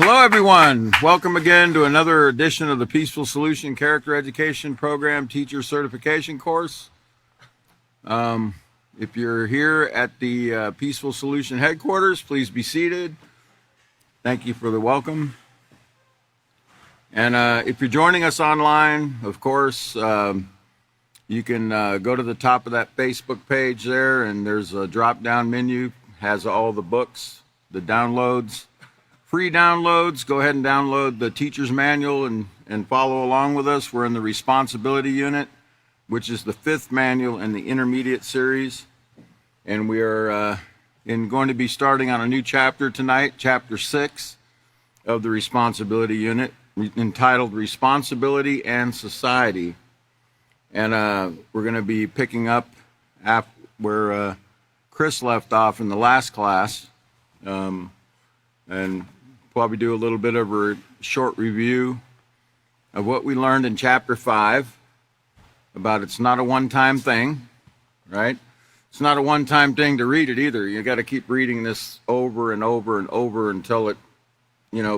Hello, everyone. Welcome again to another edition of the Peaceful Solution Character Education Program Teacher Certification course. If you're here at the Peaceful Solution headquarters, please be seated. Thank you for the welcome. And if you're joining us online, of course, you can go to the top of that Facebook page there, and there's a drop-down menu, has all the books, the downloads. Free downloads. Go ahead and download the teacher's manual and follow along with us. We're in the responsibility unit, which is the 5th manual in the intermediate series. And we are going to be starting on a new chapter tonight, chapter 6 of the responsibility unit, entitled Responsibility and Society. And we're going to be picking up where Chris left off in the last class. And probably do a little bit of a short review of what we learned in chapter 5 about it's not a one-time thing, right? It's not a one-time thing to read it either. You got to keep reading this over and over and over until it,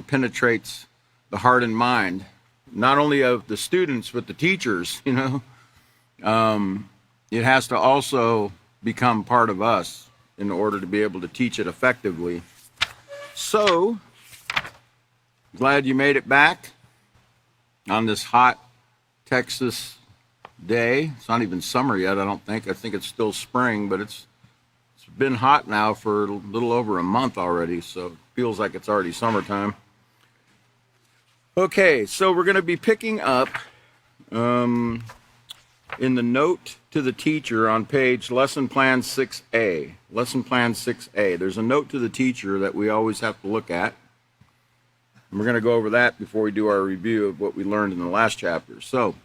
penetrates the heart and mind, not only of the students but the teachers. It has to also become part of us in order to be able to teach it effectively. So, glad you made it back on this hot Texas day. It's not even summer yet, I don't think. I think it's still spring, but it's been hot now for a little over a month already, so it feels like it's already summertime. Okay, so we're going to be picking up in the note to the teacher on page Lesson Plan 6A. Lesson Plan 6A. There's a note to the teacher that we always have to look at. And we're going to go over that before we do our review of what we learned in the last chapter. So,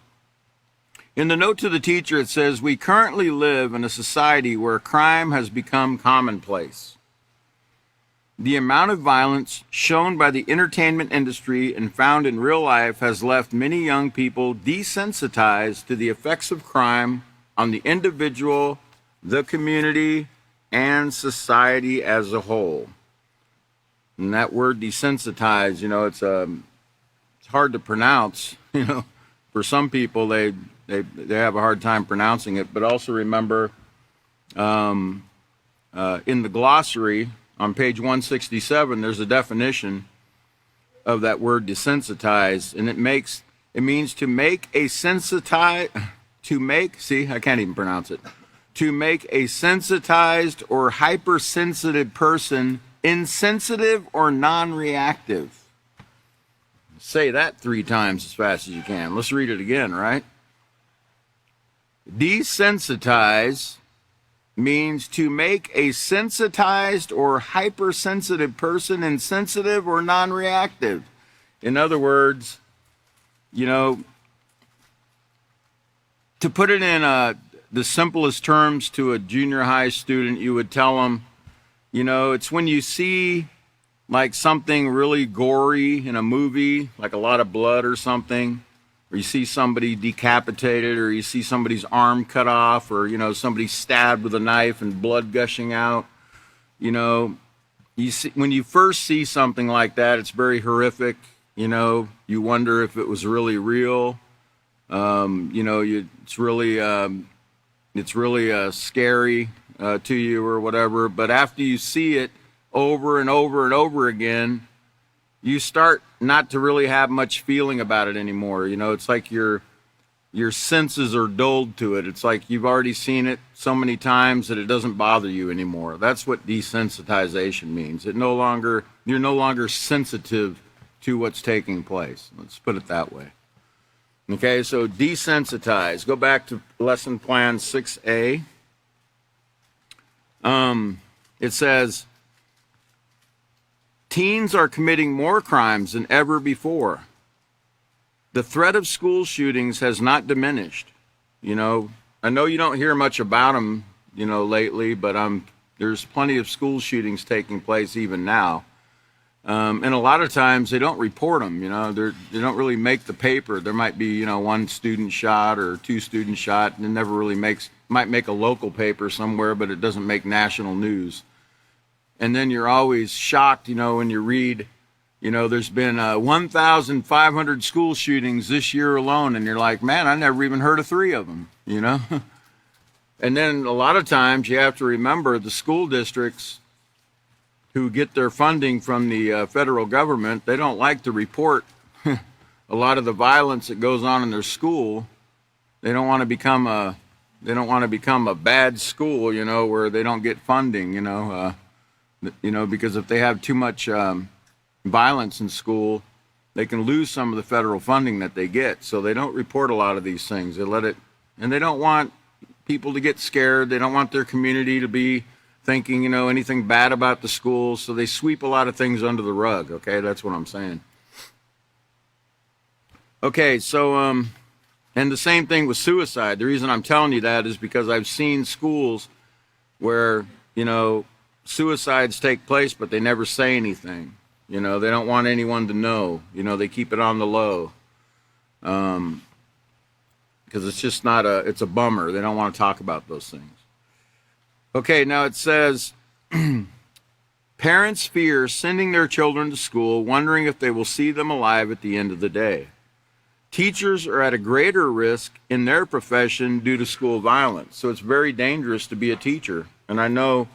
in the note to the teacher, it says, "We currently live in a society where crime has become commonplace. The amount of violence shown by the entertainment industry and found in real life has left many young people desensitized to the effects of crime on the individual, the community, and society as a whole." And that word desensitized, it's hard to pronounce. For some people, they have a hard time pronouncing it. But also remember, in the glossary on page 167, there's a definition of that word desensitized, and it means to make a sensitized, I can't even pronounce it. To make a sensitized or hypersensitive person insensitive or non-reactive. Say that 3 times as fast as you can. Let's read it again, right? Desensitize means to make a sensitized or hypersensitive person insensitive or non-reactive. In other words, to put it in the simplest terms to a junior high student, you would tell them, it's when you see like something really gory in a movie, like a lot of blood or something, or you see somebody decapitated, or you see somebody's arm cut off, or, somebody stabbed with a knife and blood gushing out. You see, when you first see something like that, it's very horrific. You wonder if it was really real. It's really scary to you or whatever. But after you see it over and over and over again, you start not to really have much feeling about it anymore. It's like your senses are dulled to it. It's like you've already seen it so many times that it doesn't bother you anymore. That's what desensitization means. You're no longer sensitive to what's taking place. Let's put it that way. Okay, so desensitize. Go back to lesson plan 6A. It says, teens are committing more crimes than ever before. The threat of school shootings has not diminished. I know you don't hear much about them, lately, but there's plenty of school shootings taking place even now. And a lot of times they don't report them, they don't really make the paper. There might be, 1 student shot or 2 students shot, and it never really might make a local paper somewhere, but it doesn't make national news. And then you're always shocked, when you read You know, there's been 1,500 school shootings this year alone, and you're like, man, I never even heard of 3 of them, you know? And then a lot of times you have to remember the school districts who get their funding from the federal government, they don't like to report a lot of the violence that goes on in their school. They don't want to become a bad school, you know, where they don't get funding, you know, because if they have too much violence in school, they can lose some of the federal funding that they get. So they don't report a lot of these things. They let it, and they don't want people to get scared. They don't want their community to be thinking, you know, anything bad about the schools. So they sweep a lot of things under the rug. Okay, that's what I'm saying. Okay, so and the same thing with suicide. The reason I'm telling you that is because I've seen schools where, you know, suicides take place, but they never say anything. You know, they don't want anyone to know. You know, they keep it on the low. Because it's just not it's a bummer. They don't want to talk about those things. Okay, now it says, parents fear sending their children to school, wondering if they will see them alive at the end of the day. Teachers are at a greater risk in their profession due to school violence. So it's very dangerous to be a teacher. And I know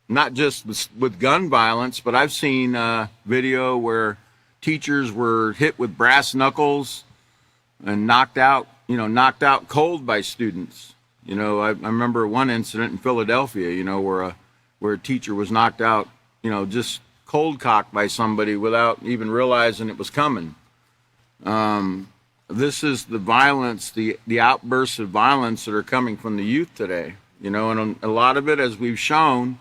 not just with gun violence, but I've seen video where teachers were hit with brass knuckles and knocked out cold by students. You know, I remember one incident in Philadelphia, you know, where a teacher was knocked out, you know, just cold cocked by somebody without even realizing it was coming. This is the violence, the outbursts of violence that are coming from the youth today, you know, and a lot of it, as we've shown,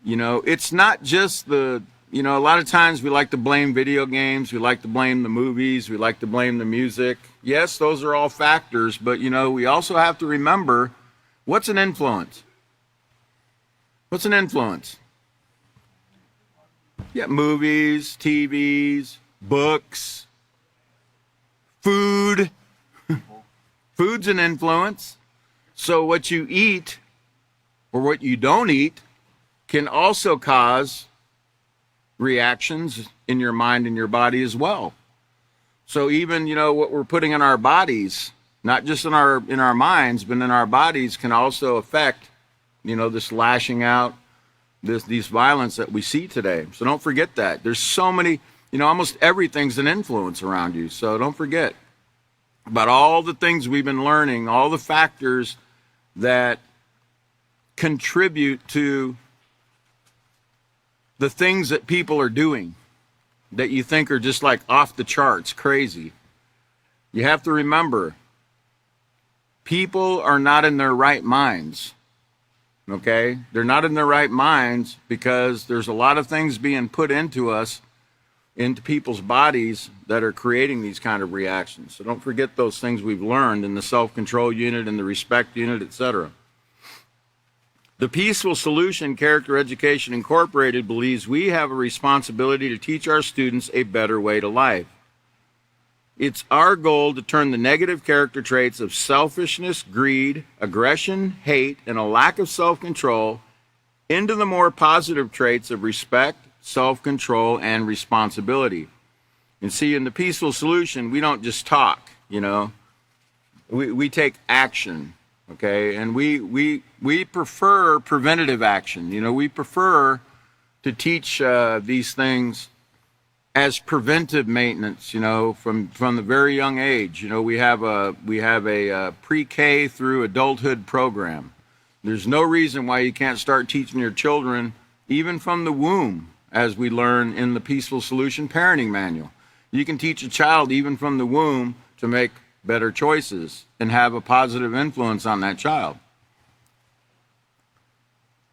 you know, it's not just a lot of times we like to blame video games, we like to blame the movies, we like to blame the music. Yes, those are all factors, but, you know, we also have to remember, what's an influence? What's an influence? Yeah, movies, TVs, books, food. Food's an influence. So what you eat or what you don't eat can also cause reactions in your mind and your body as well. So even, you know, what we're putting in our bodies, not just in our minds, but in our bodies, can also affect, you know, this lashing out, these violence that we see today. So don't forget that. There's so many, you know, almost everything's an influence around you. So don't forget about all the things we've been learning, all the factors that contribute to the things that people are doing that you think are just like off the charts, crazy. You have to remember, people are not in their right minds. Okay? They're not in their right minds because there's a lot of things being put into us, into people's bodies, that are creating these kind of reactions. So don't forget those things we've learned in the self-control unit and the respect unit, etc. The Peaceful Solution Character Education Incorporated believes we have a responsibility to teach our students a better way to life. It's our goal to turn the negative character traits of selfishness, greed, aggression, hate, and a lack of self-control into the more positive traits of respect, self-control, and responsibility. And see, in the Peaceful Solution, we don't just talk, you know. We take action. Okay, and we prefer preventative action. You know, we prefer to teach these things as preventive maintenance. You know, from the very young age. You know, we have a pre-K through adulthood program. There's no reason why you can't start teaching your children even from the womb, as we learn in the Peaceful Solution Parenting Manual. You can teach a child even from the womb to make better choices and have a positive influence on that child.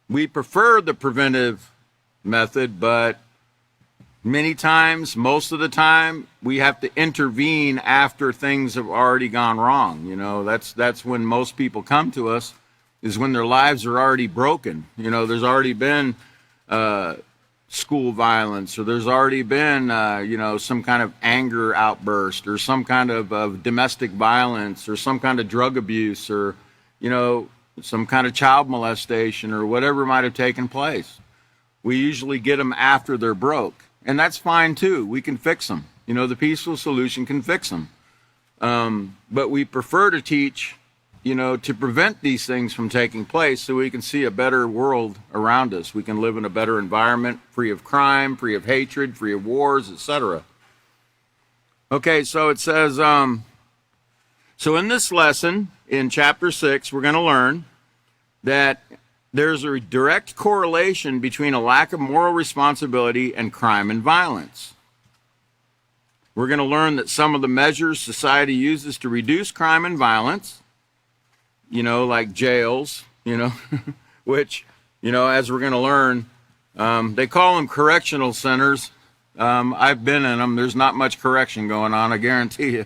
We prefer the preventive method, but many times, most of the time, we have to intervene after things have already gone wrong. You know, that's when most people come to us, is when their lives are already broken. You know, there's already been school violence, or there's already been, some kind of anger outburst, or some kind of domestic violence, or some kind of drug abuse, or, you know, some kind of child molestation, or whatever might have taken place. we usually get them after they're broke. And that's fine too. We can fix them. You know, the peaceful solution can fix them. But we prefer to teach, you know, to prevent these things from taking place so we can see a better world around us. We can live in a better environment, free of crime, free of hatred, free of wars, etc. Okay, so it says, so in this lesson, in chapter 6, we're going to learn that there's a direct correlation between a lack of moral responsibility and crime and violence. We're going to learn that some of the measures society uses to reduce crime and violence, you know, like jails, you know, which, you know, as we're going to learn, they call them correctional centers. I've been in them. There's not much correction going on, I guarantee you.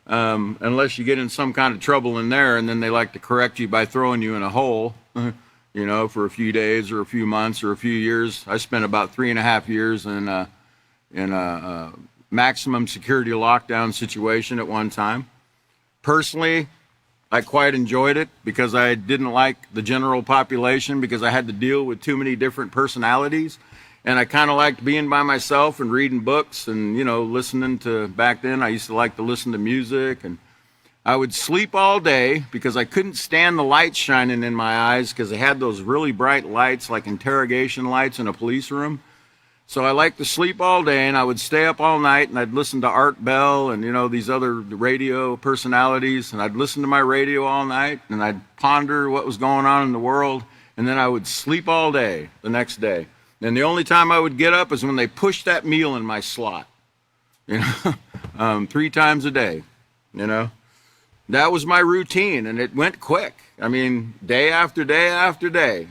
Unless you get in some kind of trouble in there, and then they like to correct you by throwing you in a hole, you know, for a few days or a few months or a few years. I spent about 3.5 years in a maximum security lockdown situation at one time. Personally, I quite enjoyed it because I didn't like the general population because I had to deal with too many different personalities. And I kind of liked being by myself and reading books and, you know, listening to, back then I used to like to listen to music, and I would sleep all day because I couldn't stand the lights shining in my eyes because they had those really bright lights like interrogation lights in a police room. So I liked to sleep all day, and I would stay up all night, and I'd listen to Art Bell and, you know, these other radio personalities, and I'd listen to my radio all night, and I'd ponder what was going on in the world, and then I would sleep all day the next day. And the only time I would get up is when they pushed that meal in my slot, you know, 3 times a day, you know. That was my routine, and it went quick. I mean, day after day after day.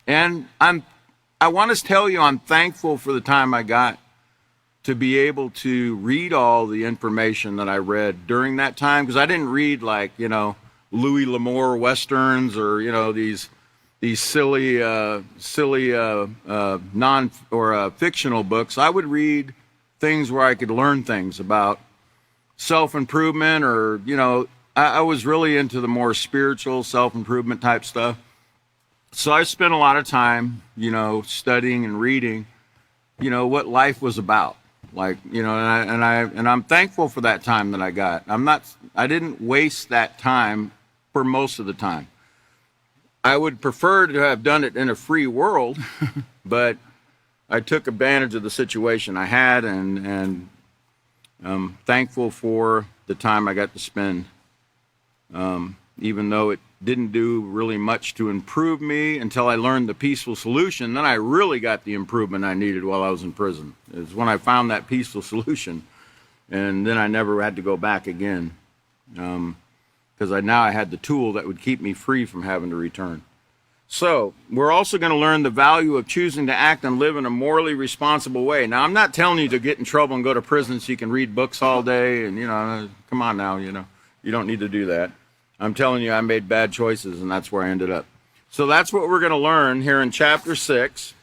And I want to tell you I'm thankful for the time I got to be able to read all the information that I read during that time, because I didn't read like, you know, Louis L'Amour westerns or, you know, these silly non or fictional books. I would read things where I could learn things about self-improvement, or, you know, I was really into the more spiritual self-improvement type stuff. So I spent a lot of time, you know, studying and reading, you know, what life was about. Like, you know, and I'm thankful for that time that I got. I didn't waste that time for most of the time. I would prefer to have done it in a free world, but I took advantage of the situation I had, and I'm thankful for the time I got to spend, even though it didn't do really much to improve me until I learned the peaceful solution. Then I really got the improvement I needed while I was in prison. It was when I found that peaceful solution, and then I never had to go back again. Because now I had the tool that would keep me free from having to return. So we're also going to learn the value of choosing to act and live in a morally responsible way. Now, I'm not telling you to get in trouble and go to prison so you can read books all day and, you know, come on now, you know, you don't need to do that. I'm telling you I made bad choices, and that's where I ended up. So that's what we're going to learn here in chapter 6.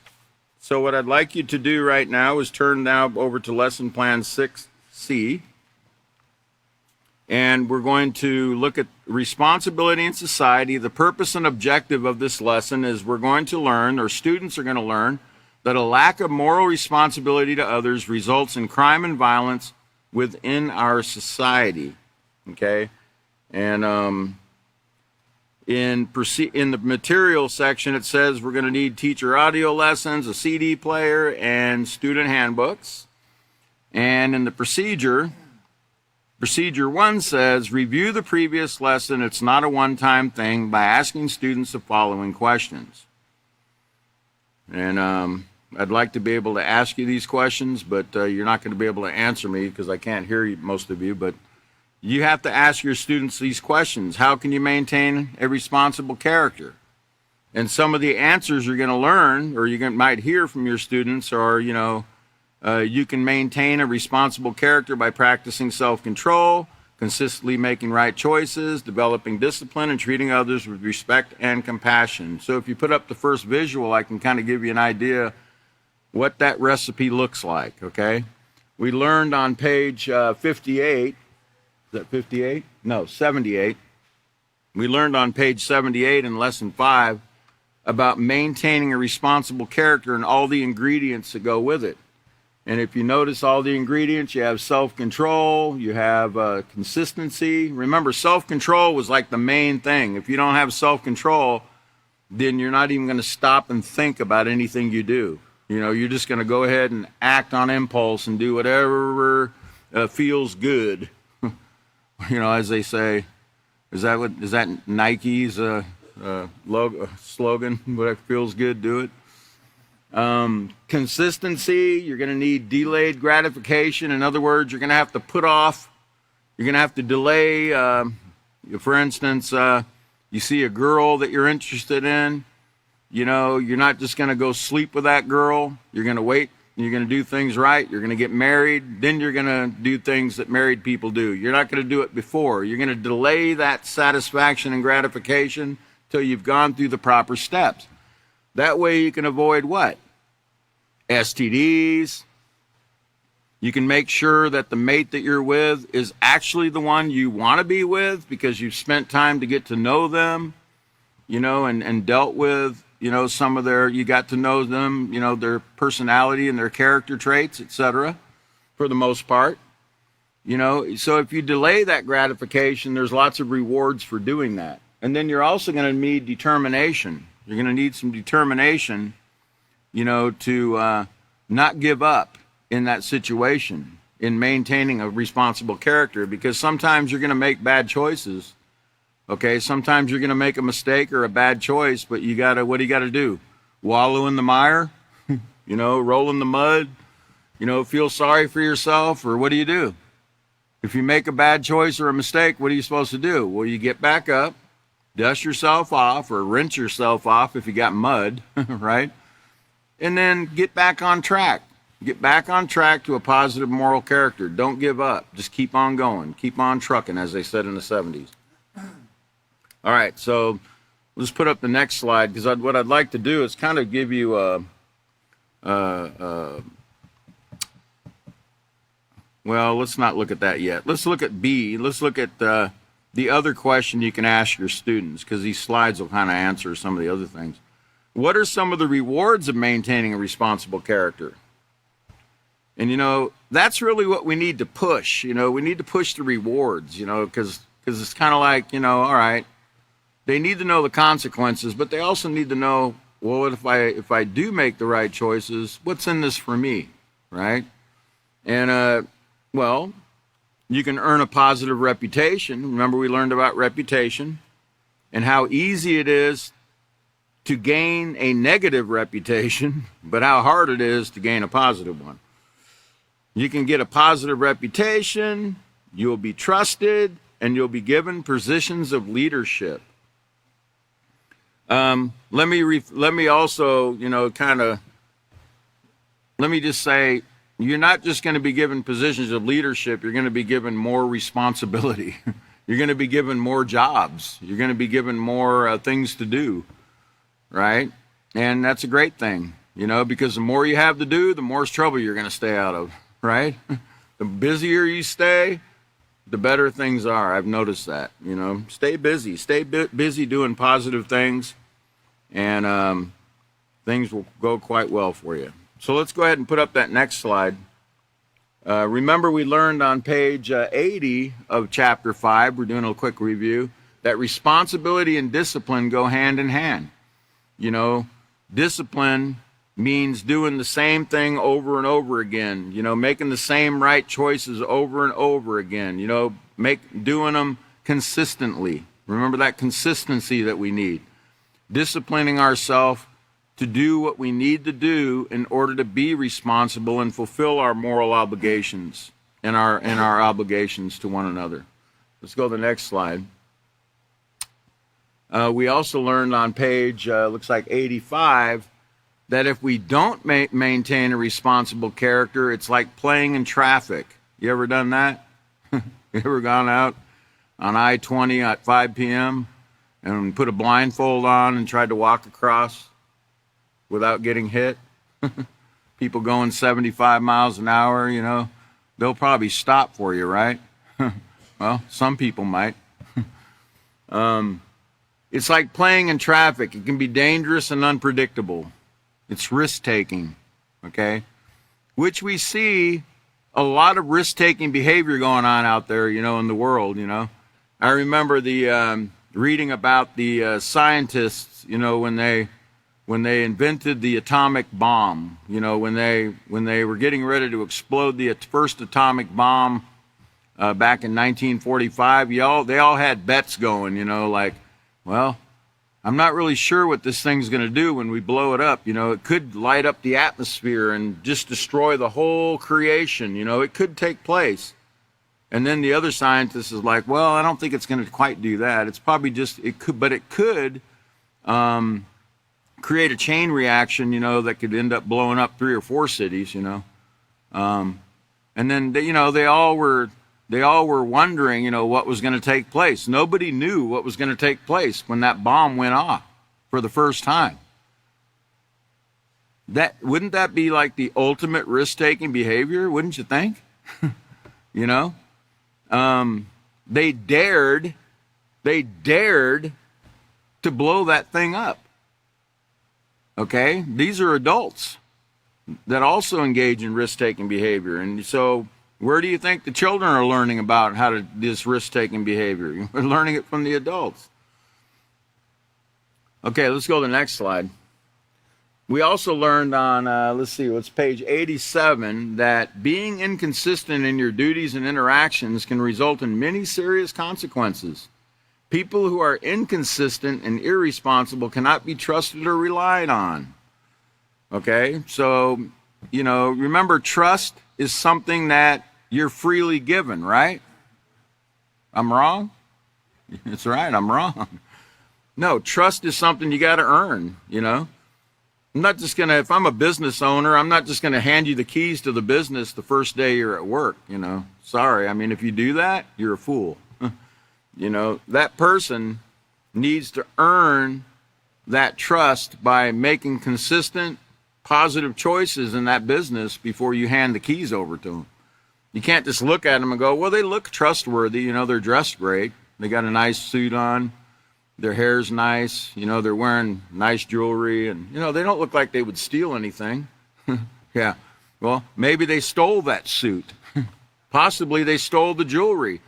So what I'd like you to do right now is turn now over to lesson plan 6C. And we're going to look at responsibility in society. The purpose and objective of this lesson is we're going to learn, or students are going to learn, that a lack of moral responsibility to others results in crime and violence within our society. Okay? And in the material section, it says we're going to need teacher audio lessons, a CD player, and student handbooks. And in the Procedure 1 says, review the previous lesson. It's not a one-time thing by asking students the following questions. And I'd like to be able to ask you these questions, but you're not going to be able to answer me because I can't hear you, most of you. But you have to ask your students these questions. How can you maintain a responsible character? And some of the answers you're going to learn, or might hear from your students, are, you know, you can maintain a responsible character by practicing self-control, consistently making right choices, developing discipline, and treating others with respect and compassion. So if you put up the first visual, I can kind of give you an idea what that recipe looks like, okay? We learned on page 58, is that 58? No, 78. We learned on page 78 in lesson 5 about maintaining a responsible character and all the ingredients that go with it. And if you notice all the ingredients, you have self-control, you have consistency. Remember, self-control was like the main thing. If you don't have self-control, then you're not even going to stop and think about anything you do. You know, you're just going to go ahead and act on impulse and do whatever feels good. You know, as they say, is that Nike's logo, slogan? Whatever feels good, do it. Consistency, you're going to need delayed gratification. In other words, you're going to have to put off, you're going to have to delay. For instance, you see a girl that you're interested in, you know, you're not just going to go sleep with that girl. You're going to wait. You're going to do things right. You're going to get married. Then you're going to do things that married people do. You're not going to do it before. You're going to delay that satisfaction and gratification till you've gone through the proper steps. That way you can avoid what? STDs. You can make sure that the mate that you're with is actually the one you want to be with because you've spent time to get to know them, you know, and dealt with, you know, some of you got to know them, you know, their personality and their character traits, etc., for the most part. You know, so if you delay that gratification, there's lots of rewards for doing that. And then you're also going to need determination. You're going to need some determination, you know, to not give up in that situation, in maintaining a responsible character, because sometimes you're going to make bad choices. Okay, sometimes you're going to make a mistake or a bad choice, but what do you got to do? Wallow in the mire, you know, roll in the mud, you know, feel sorry for yourself, or what do you do? If you make a bad choice or a mistake, what are you supposed to do? Well, you get back up, dust yourself off, or rinse yourself off if you got mud, right? And then get back on track. Get back on track to a positive moral character. Don't give up. Just keep on going. Keep on trucking, as they said in the 70s. All right, so let's put up the next slide, because what I'd like to do is kind of give you well, let's not look at that yet. Let's look at B. Let's look at the other question you can ask your students, because these slides will kind of answer some of the other things. What are some of the rewards of maintaining a responsible character? And, you know, that's really what we need to push. You know, we need to push the rewards, you know, because it's kind of like, you know, all right, they need to know the consequences, but they also need to know, well, if I do make the right choices, what's in this for me, right? And, well, you can earn a positive reputation. Remember, we learned about reputation and how easy it is to gain a negative reputation, but how hard it is to gain a positive one. You can get a positive reputation, you'll be trusted, and you'll be given positions of leadership. Let me also, you know, let me just say, you're not just going to be given positions of leadership, you're going to be given more responsibility. You're going to be given more jobs. You're going to be given more things to do, right? And that's a great thing, you know, because the more you have to do, the more trouble you're going to stay out of, right? The busier you stay, the better things are. I've noticed that, you know. Stay busy. Stay busy doing positive things, and things will go quite well for you. So let's go ahead and put up that next slide. Remember, we learned on page 80 of chapter 5, we're doing a quick review, that responsibility and discipline go hand in hand. You know, discipline means doing the same thing over and over again, you know, making the same right choices over and over again, you know, doing them consistently. Remember that consistency that we need. Disciplining ourselves to do what we need to do in order to be responsible and fulfill our moral obligations and our obligations to one another. Let's go to the next slide. We also learned on page, looks like 85, that if we don't maintain a responsible character, it's like playing in traffic. You ever done that? You ever gone out on I-20 at 5 p.m. and put a blindfold on and tried to walk across without getting hit? People going 75 miles an hour, you know, they'll probably stop for you, right? Well, some people might. It's like playing in traffic. It can be dangerous and unpredictable. It's risk-taking, okay? Which we see a lot of risk-taking behavior going on out there, in the world, I remember the reading about the scientists, when they invented the atomic bomb, when they were getting ready to explode the first atomic bomb back in 1945. They all had bets going, like, well, I'm not really sure what this thing's going to do when we blow it up. It could light up the atmosphere and just destroy the whole creation. It could take place. And then the other scientist is like, well, I don't think it's going to quite do that. It's probably just, it could create a chain reaction, that could end up blowing up 3 or 4 cities, and then, they all were wondering, what was going to take place. Nobody knew what was going to take place when that bomb went off for the first time. Wouldn't that be like the ultimate risk-taking behavior? Wouldn't you think? They dared to blow that thing up. Okay? These are adults that also engage in risk-taking behavior. And so where do you think the children are learning about this risk-taking behavior? We're learning it from the adults. Okay, let's go to the next slide. We also learned on, what's page 87, that being inconsistent in your duties and interactions can result in many serious consequences. People who are inconsistent and irresponsible cannot be trusted or relied on. Okay, so, remember, trust is something that you're freely given, right? I'm wrong? That's right, I'm wrong. No, trust is something you got to earn, I'm not just going to, if I'm a business owner, I'm not just going to hand you the keys to the business the first day you're at work, Sorry, if you do that, you're a fool. That person needs to earn that trust by making consistent, positive choices in that business before you hand the keys over to them. You can't just look at them and go, well, they look trustworthy, they're dressed great, they got a nice suit on, their hair's nice, they're wearing nice jewelry, and, they don't look like they would steal anything. Yeah, well, maybe they stole that suit. Possibly they stole the jewelry.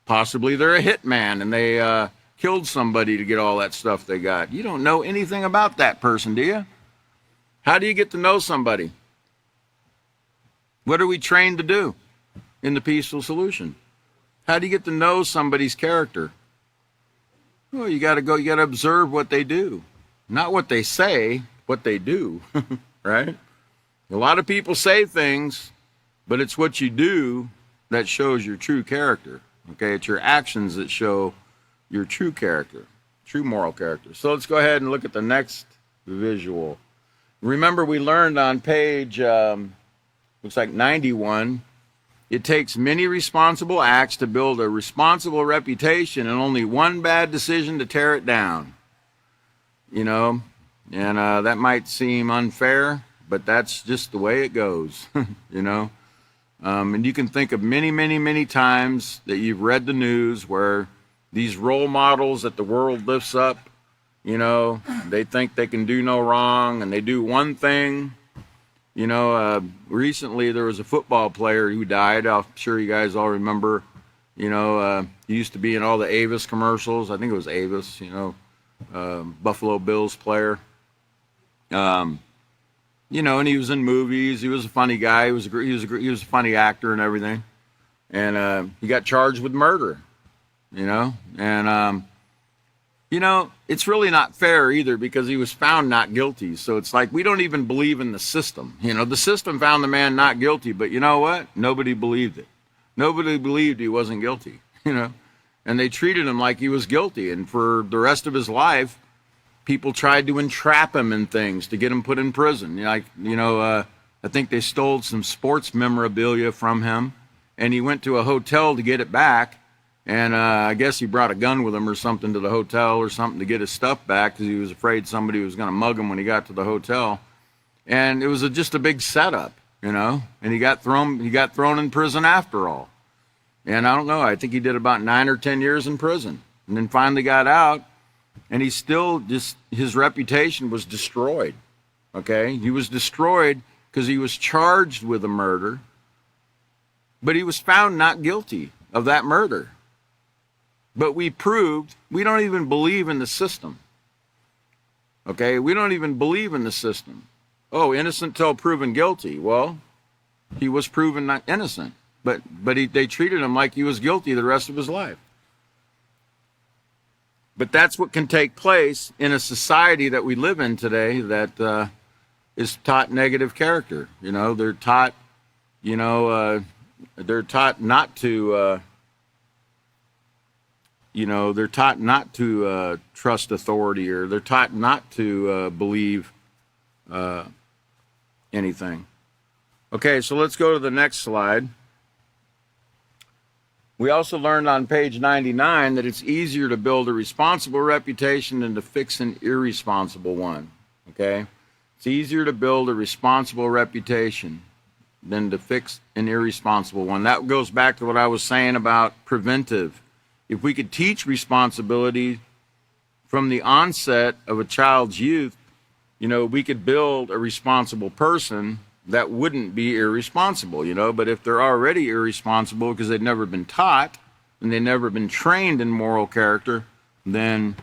Possibly they're a hitman and they killed somebody to get all that stuff they got. You don't know anything about that person, do you? How do you get to know somebody? What are we trained to do in the Peaceful Solution? How do you get to know somebody's character? Well, you got to observe what they do. Not what they say, what they do, right? A lot of people say things, but it's what you do that shows your true character. Okay, it's your actions that show your true character, true moral character. So let's go ahead and look at the next visual. Remember, we learned on page, looks like 91, it takes many responsible acts to build a responsible reputation and only one bad decision to tear it down. And that might seem unfair, but that's just the way it goes, And you can think of many, many, many times that you've read the news where these role models that the world lifts up, they think they can do no wrong and they do one thing. Recently there was a football player who died. I'm sure you guys all remember. He used to be in all the Avis commercials. I think it was Avis, Buffalo Bills player. And he was in movies. He was a funny guy. He was a funny actor and everything. And he got charged with murder. It's really not fair either because he was found not guilty. So it's like we don't even believe in the system. The system found the man not guilty, but you know what? Nobody believed it. Nobody believed he wasn't guilty. And they treated him like he was guilty. And for the rest of his life, people tried to entrap him in things to get him put in prison. I think they stole some sports memorabilia from him, and he went to a hotel to get it back. And I guess he brought a gun with him or something to the hotel or something to get his stuff back because he was afraid somebody was going to mug him when he got to the hotel. And it was just a big setup, And he got thrown in prison after all. And I don't know. I think he did about 9 or 10 years in prison, and then finally got out. And he still just, his reputation was destroyed. Okay? He was destroyed because he was charged with a murder, but he was found not guilty of that murder. But we proved we don't even believe in the system. Okay? We don't even believe in the system. Oh, innocent till proven guilty. Well, he was proven not innocent, but they treated him like he was guilty the rest of his life. But that's what can take place in a society that we live in today that is taught negative character. You know, they're taught, they're taught not to, they're taught not to trust authority, or they're taught not to believe anything. Okay, so let's go to the next slide. We also learned on page 99 that it's easier to build a responsible reputation than to fix an irresponsible one. Okay? It's easier to build a responsible reputation than to fix an irresponsible one. That goes back to what I was saying about preventive. If we could teach responsibility from the onset of a child's youth, we could build a responsible person that wouldn't be irresponsible, but if they're already irresponsible because they've never been taught and they've never been trained in moral character, then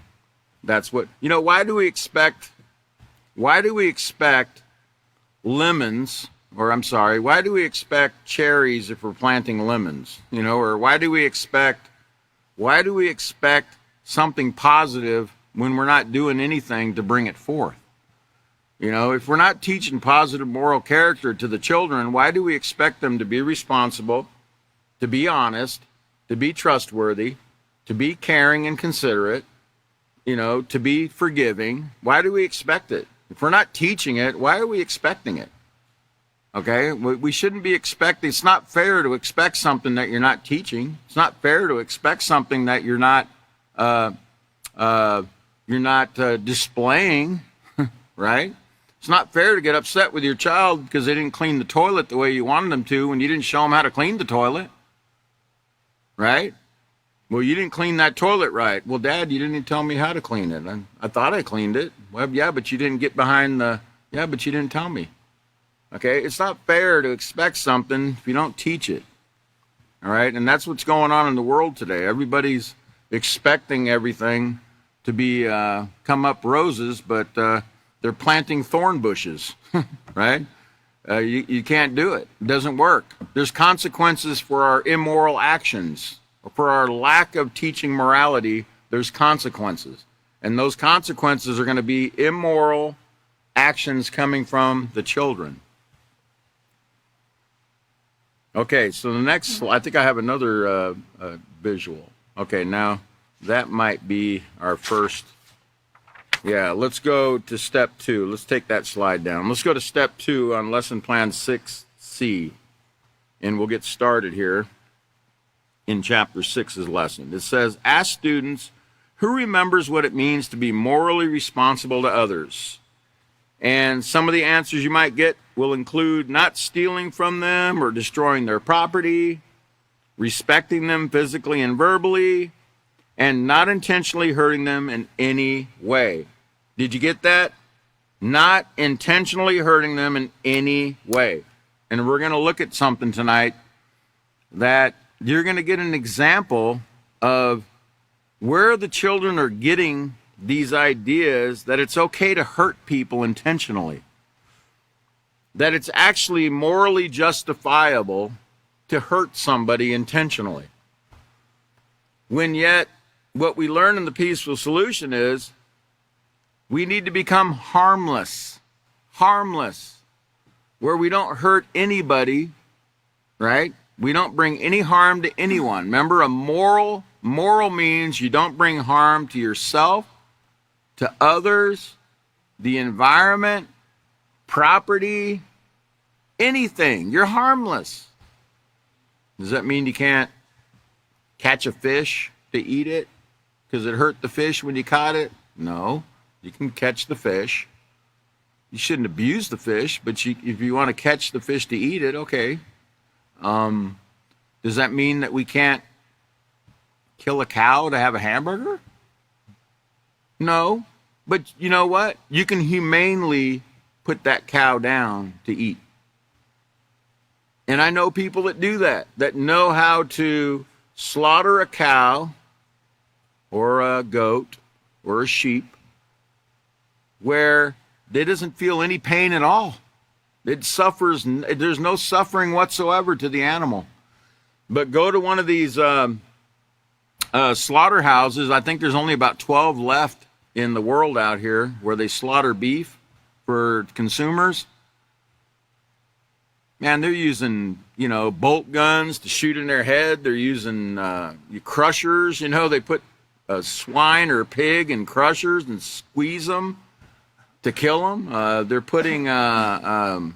that's what, why do we expect lemons, or I'm sorry, why do we expect cherries if we're planting lemons, or why do we expect something positive when we're not doing anything to bring it forth? If we're not teaching positive moral character to the children, why do we expect them to be responsible, to be honest, to be trustworthy, to be caring and considerate, to be forgiving? Why do we expect it? If we're not teaching it, why are we expecting it? Okay? We shouldn't be expecting. It's not fair to expect something that you're not teaching. It's not fair to expect something that you're not displaying, right? It's not fair to get upset with your child because they didn't clean the toilet the way you wanted them to when you didn't show them how to clean the toilet. Right? Well, you didn't clean that toilet right. Well, Dad, you didn't even tell me how to clean it. I thought I cleaned it. Well, yeah, but you didn't get behind the... Yeah, but you didn't tell me. Okay? It's not fair to expect something if you don't teach it. All right? And that's what's going on in the world today. Everybody's expecting everything to be come up roses, but... they're planting thorn bushes, right? You can't do it. It doesn't work. There's consequences for our immoral actions. For our lack of teaching morality, there's consequences. And those consequences are going to be immoral actions coming from the children. Okay, so the next slide, I think I have another visual. Okay, now that might be our first... Yeah, let's go to step 2. Let's take that slide down. Let's go to step 2 on lesson plan 6C. And we'll get started here in chapter 6's lesson. It says, ask students, who remembers what it means to be morally responsible to others? And some of the answers you might get will include not stealing from them or destroying their property, respecting them physically and verbally, and not intentionally hurting them in any way. Did you get that? Not intentionally hurting them in any way. And we're going to look at something tonight that you're going to get an example of where the children are getting these ideas that it's okay to hurt people intentionally. That it's actually morally justifiable to hurt somebody intentionally. When yet, what we learn in the peaceful solution is we need to become harmless, where we don't hurt anybody, right? We don't bring any harm to anyone. Remember, a moral means you don't bring harm to yourself, to others, the environment, property, anything. You're harmless. Does that mean you can't catch a fish to eat it because it hurt the fish when you caught it? No, you can catch the fish. You shouldn't abuse the fish, but if you want to catch the fish to eat it, okay. Does that mean that we can't kill a cow to have a hamburger? No. But you know what? You can humanely put that cow down to eat. And I know people that do that, that know how to slaughter a cow or a goat or a sheep where it doesn't feel any pain at all. It suffers, there's no suffering whatsoever to the animal. But go to one of these slaughterhouses. I think there's only about 12 left in the world out here where they slaughter beef for consumers. Man, they're using, bolt guns to shoot in their head. They're using crushers. They put a swine or a pig in crushers and squeeze them to kill them. They're putting, they're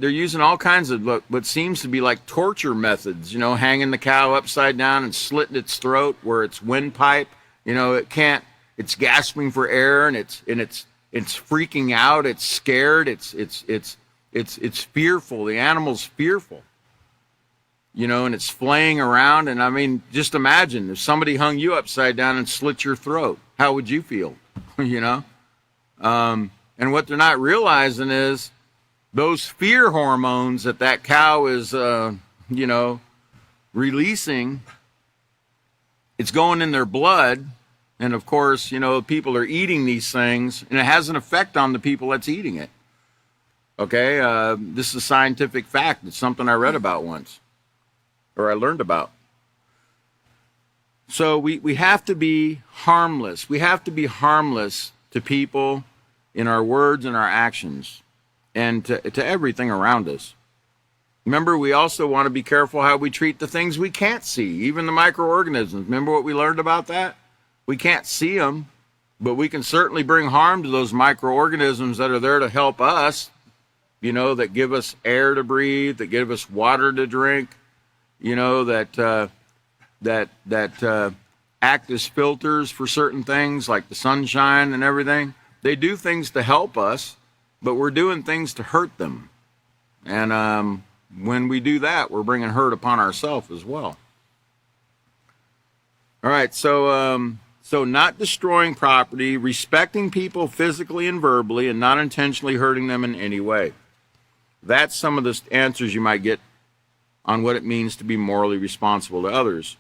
using all kinds of what seems to be like torture methods. Hanging the cow upside down and slitting its throat where its windpipe. It can't. It's gasping for air and it's freaking out. It's scared. It's fearful. The animal's fearful. And it's flaying around. And I mean, just imagine if somebody hung you upside down and slit your throat. How would you feel? And what they're not realizing is those fear hormones that cow is, releasing, it's going in their blood. And of course, people are eating these things and it has an effect on the people that's eating it. Okay. This is a scientific fact. It's something I read about once or I learned about. So we have to be harmless. We have to be harmless to people in our words and our actions and to everything around us. Remember, we also want to be careful how we treat the things we can't see, even the microorganisms. Remember what we learned about that? We can't see them, but we can certainly bring harm to those microorganisms that are there to help us, that give us air to breathe, that give us water to drink, that act as filters for certain things like the sunshine and everything. They do things to help us, but we're doing things to hurt them. And when we do that, we're bringing hurt upon ourselves as well. All right, so not destroying property, respecting people physically and verbally, and not intentionally hurting them in any way. That's some of the answers you might get on what it means to be morally responsible to others.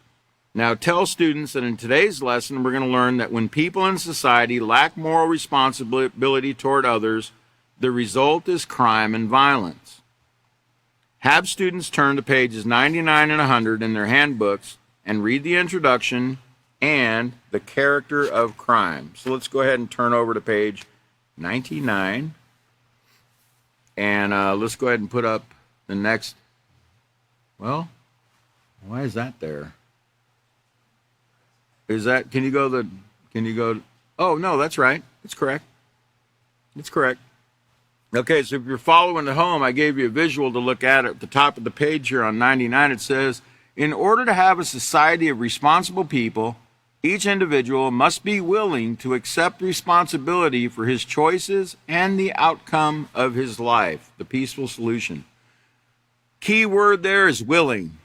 Now, tell students that in today's lesson, we're going to learn that when people in society lack moral responsibility toward others, the result is crime and violence. Have students turn to pages 99 and 100 in their handbooks and read the introduction and the character of crime. So let's go ahead and turn over to page 99. And let's go ahead and put up the next. Well, why is that there? Is that, can you go, oh, no, that's right. It's correct. It's correct. Okay, so if you're following at home, I gave you a visual to look at the top of the page here on 99. It says, in order to have a society of responsible people, each individual must be willing to accept responsibility for his choices and the outcome of his life, the peaceful solution. Key word there is willing.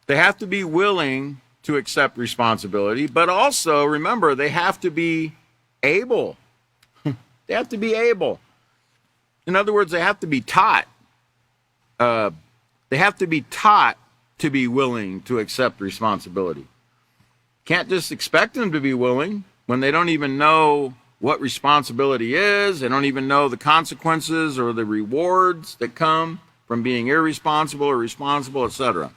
They have to be willing to accept responsibility, but also, remember, they have to be able. They have to be able. In other words, they have to be taught. They have to be taught to be willing to accept responsibility. Can't just expect them to be willing when they don't even know what responsibility is. They don't even know the consequences or the rewards that come from being irresponsible or responsible, etc.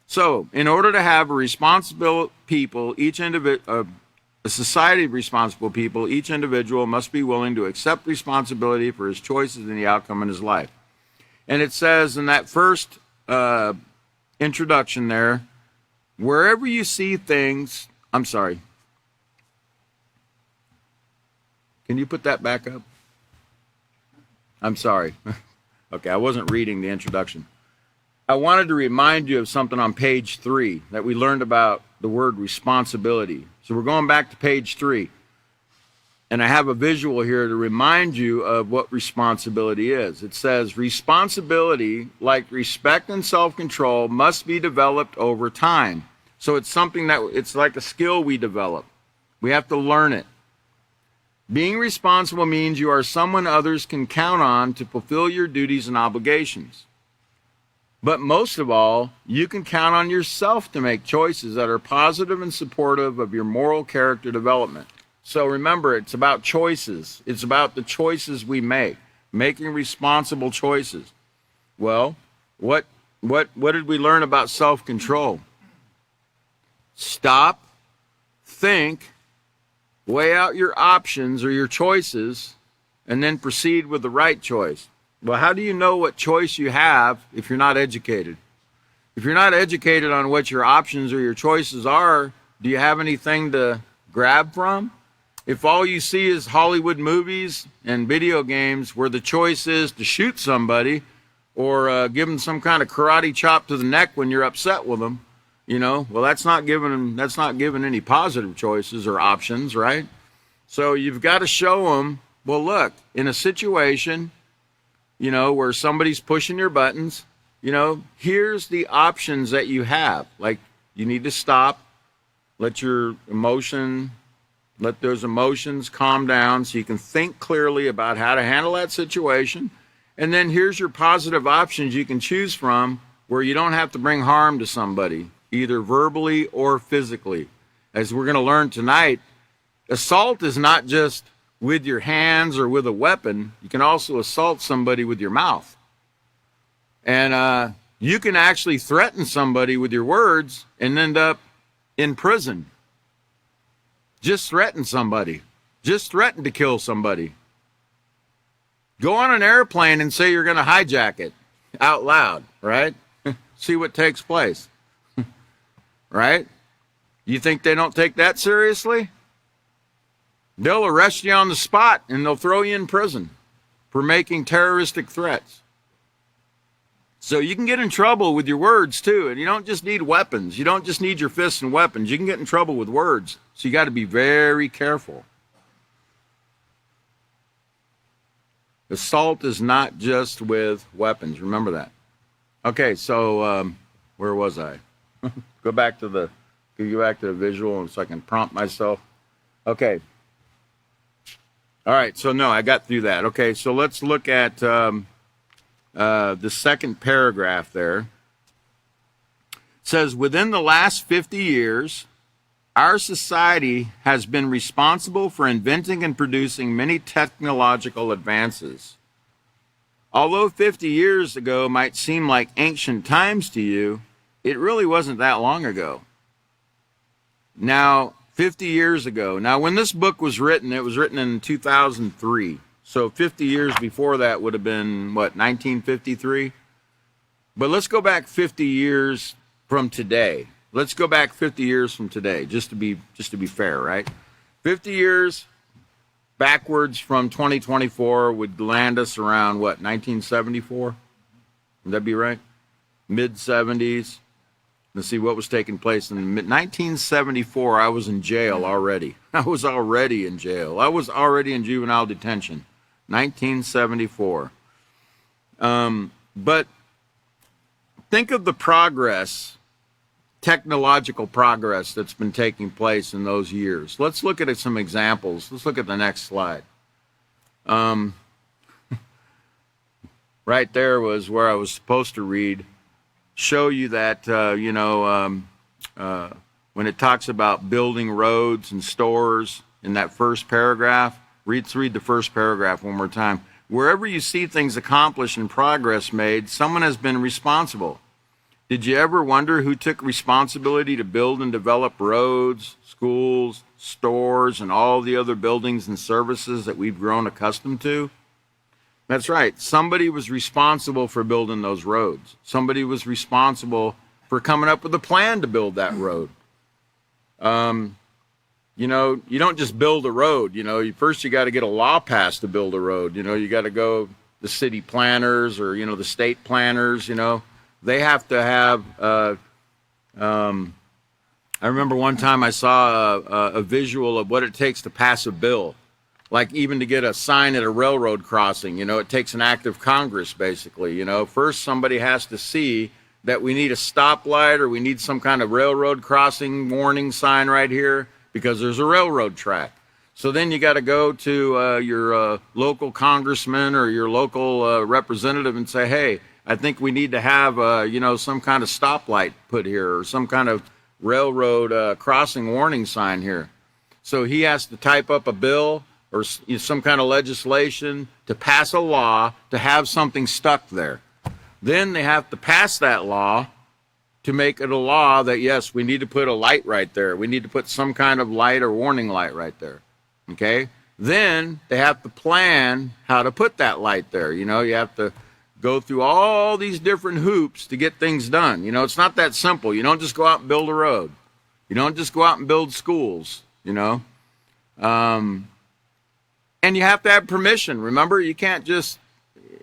So, in order to have a responsible people, a society of responsible people, each individual must be willing to accept responsibility for his choices and the outcome in his life. And it says in that first introduction there, wherever you see things, I'm sorry. Can you put that back up? I'm sorry. Okay, I wasn't reading the introduction. I wanted to remind you of something on page 3 that we learned about the word responsibility. So we're going back to page 3. And I have a visual here to remind you of what responsibility is. It says, responsibility, like respect and self-control, must be developed over time. So it's something that, it's like a skill we develop. We have to learn it. Being responsible means you are someone others can count on to fulfill your duties and obligations. But most of all, you can count on yourself to make choices that are positive and supportive of your moral character development. So remember, it's about choices. It's about the choices we make, making responsible choices. Well, what did we learn about self-control? Stop, think, weigh out your options or your choices, and then proceed with the right choice. Well, how do you know what choice you have if you're not educated? If you're not educated on what your options or your choices are, do you have anything to grab from? If all you see is Hollywood movies and video games where the choice is to shoot somebody or give them some kind of karate chop to the neck when you're upset with them, well, that's not giving any positive choices or options, right? So you've got to show them, well, look, in a situation, where somebody's pushing your buttons, here's the options that you have. Like, you need to stop, let those emotions calm down so you can think clearly about how to handle that situation. And then here's your positive options you can choose from where you don't have to bring harm to somebody, either verbally or physically. As we're going to learn tonight, assault is not just with your hands or with a weapon. You can also assault somebody with your mouth. And you can actually threaten somebody with your words and end up in prison. Just threaten somebody. Just threaten to kill somebody. Go on an airplane and say you're going to hijack it out loud, right? See what takes place. Right? You think they don't take that seriously? They'll arrest you on the spot and they'll throw you in prison for making terroristic threats. So you can get in trouble with your words too, and you don't just need weapons. You don't just need your fists and weapons. You can get in trouble with words. So you got to be very careful. Assault is not just with weapons. Remember that. Okay, so where was I? Go back to the visual so I can prompt myself. Okay. All right, so no, I got through that. Okay, so let's look at the second paragraph there. It says, within the last 50 years, our society has been responsible for inventing and producing many technological advances. Although 50 years ago might seem like ancient times to you, it really wasn't that long ago. Now, 50 years ago. Now, when this book was written, it was written in 2003. So 50 years before that would have been, 1953? But let's go back 50 years from today. Let's go back 50 years from today, just to be fair, right? 50 years backwards from 2024 would land us around, 1974? Would that be right? Mid-70s. Let's see what was taking place in 1974. I was in jail already. I was already in jail. I was already in juvenile detention. 1974. But think of the progress, technological progress that's been taking place in those years. Let's look at some examples. Let's look at the next slide. Right there was where I was supposed to read. Show you that, when it talks about building roads and stores in that first paragraph, let's read the first paragraph one more time. Wherever you see things accomplished and progress made, someone has been responsible. Did you ever wonder who took responsibility to build and develop roads, schools, stores, and all the other buildings and services that we've grown accustomed to? That's right. Somebody was responsible for building those roads. Somebody was responsible for coming up with a plan to build that road. You don't just build a road. First you got to get a law passed to build a road. You got to go the city planners or, the state planners, they have to have, I remember one time I saw a visual of what it takes to pass a bill. Like even to get a sign at a railroad crossing, it takes an act of Congress, basically. First somebody has to see that we need a stoplight or we need some kind of railroad crossing warning sign right here. because there's a railroad track. So then you got to go to your local congressman or your local representative and say, hey, I think we need to have, some kind of stoplight put here or some kind of railroad crossing warning sign here. So he has to type up a bill or some kind of legislation to pass a law to have something stuck there. Then they have to pass that law to make it a law that, yes, we need to put a light right there. We need to put some kind of light or warning light right there. Okay? Then they have to plan how to put that light there. You have to go through all these different hoops to get things done. It's not that simple. You don't just go out and build a road. You don't just go out and build schools, And you have to have permission. Remember, you can't just,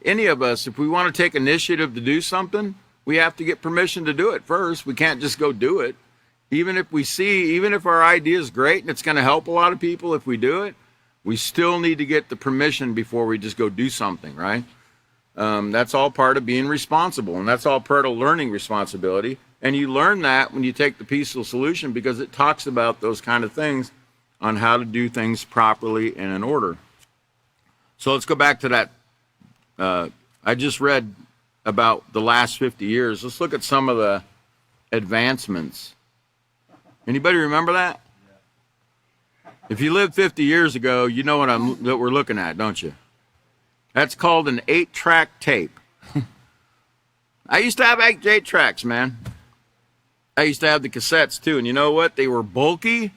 any of us, if we want to take initiative to do something, we have to get permission to do it first. We can't just go do it. Even if our idea is great and it's going to help a lot of people if we do it, we still need to get the permission before we just go do something, right? That's all part of being responsible, and that's all part of learning responsibility. And you learn that when you take the peaceful solution, because it talks about those kind of things on how to do things properly and in order. So let's go back to that. I just read about the last 50 years. Let's look at some of the advancements. Anybody remember that? If you lived 50 years ago, you know what we're looking at, don't you? That's called an 8-track tape. I used to have 8 tracks, man. I used to have the cassettes too, and you know what? They were bulky.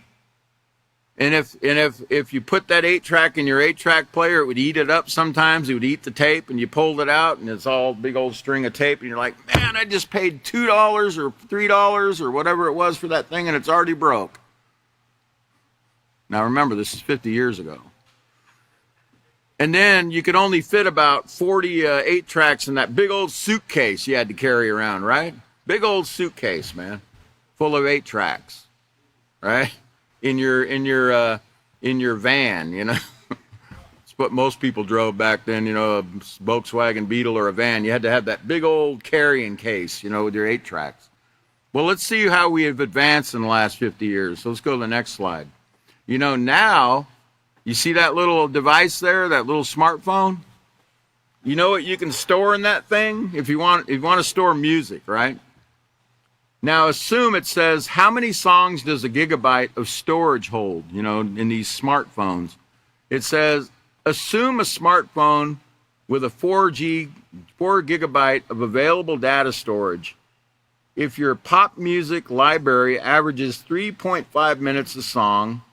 And if you put that 8-track in your 8-track player, it would eat it up sometimes. It would eat the tape, and you pulled it out, and it's all big old string of tape, and you're like, man, I just paid $2 or $3 or whatever it was for that thing, and it's already broke. Now remember, this is 50 years ago. And then you could only fit about 40 8-tracks in that big old suitcase you had to carry around, right? Big old suitcase, man, full of 8-tracks, right? In your van, It's what most people drove back then, a Volkswagen Beetle or a van. You had to have that big old carrying case, with your 8-tracks. Well, let's see how we have advanced in the last 50 years. So let's go to the next slide. Now, you see that little device there, that little smartphone? You know what you can store in that thing? If you want to store music, right? Now, assume it says, how many songs does a gigabyte of storage hold, in these smartphones? It says, assume a smartphone with a 4 gigabyte of available data storage. If your pop music library averages 3.5 minutes a song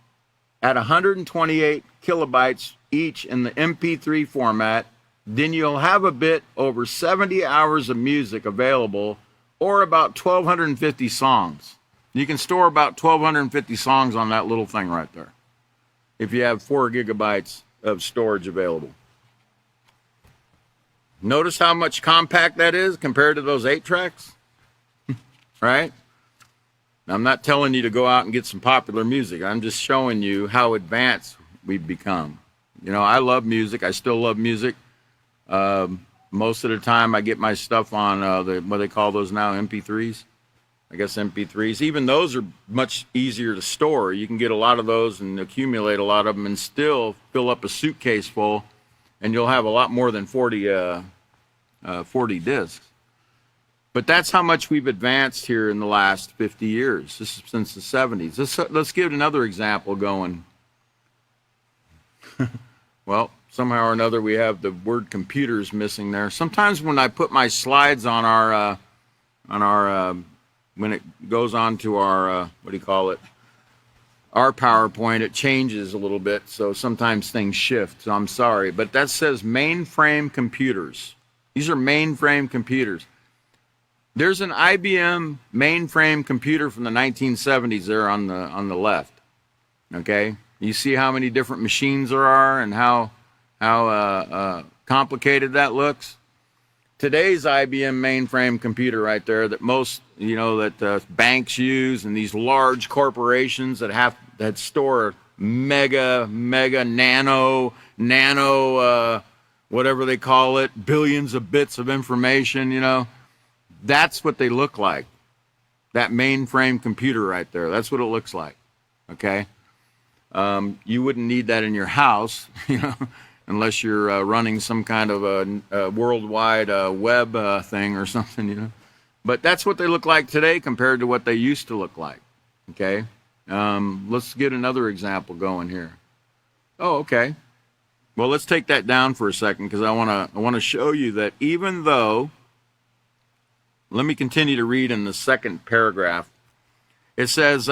at 128 kilobytes each in the MP3 format, then you'll have a bit over 70 hours of music available, or about 1,250 songs. You can store about 1,250 songs on that little thing right there, if you have 4 gigabytes of storage available. Notice how much compact that is compared to those 8-tracks, right? Now, I'm not telling you to go out and get some popular music. I'm just showing you how advanced we've become. I love music. I still love music. Most of the time I get my stuff on what they call those now, MP3s. I guess MP3s. Even those are much easier to store. You can get a lot of those and accumulate a lot of them and still fill up a suitcase full, and you'll have a lot more than 40 discs. But that's how much we've advanced here in the last 50 years. This is since the 70s. Let's give another example going. Well, somehow or another we have the word computers missing there. Sometimes when I put my slides on our when it goes on to our our PowerPoint, it changes a little bit, so sometimes things shift. So I'm sorry, but that says mainframe computers. These are mainframe computers. There's an IBM mainframe computer from the 1970s there on the left. Okay, you see how many different machines there are and how complicated that looks. Today's IBM mainframe computer right there that most banks use, and these large corporations that store mega nano whatever they call it, billions of bits of information, that's what they look like. That mainframe computer right there, that's what it looks like. Okay? You wouldn't need that in your house, unless you're running some kind of a worldwide web thing or something. But that's what they look like today compared to what they used to look like. Okay, let's get another example going here. Oh, okay. Well, let's take that down for a second because I want to show you that even though, let me continue to read in the second paragraph. It says,